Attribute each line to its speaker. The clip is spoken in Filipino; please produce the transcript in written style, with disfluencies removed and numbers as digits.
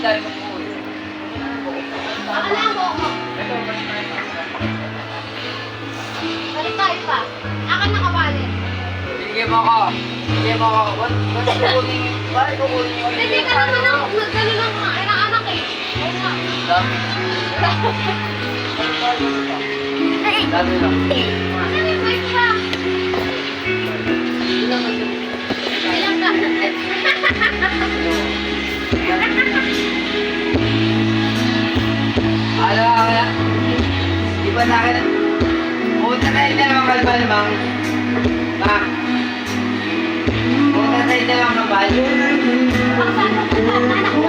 Speaker 1: dahil ko po.
Speaker 2: Ako na ang buhok mo.
Speaker 1: Ito, balik tayo.
Speaker 2: Balik tayo pa. Akin na kawali.
Speaker 1: Bigyan mo ako. Bigyan mo ako. Ba't kukunin? Bakit kukunin mo?
Speaker 2: Hindi ka naman ang magkano ng anak eh. Oo nga.
Speaker 1: Dami. Dami lang.
Speaker 2: Ano yung bike pa? Ilang ka?
Speaker 1: Ano ka kaya? Di ba sa akin? Pumunta tayo dalawang kalbal, Mang. Ma. Pumunta tayo dalawang kalbal.
Speaker 2: Paano ka? Anak mo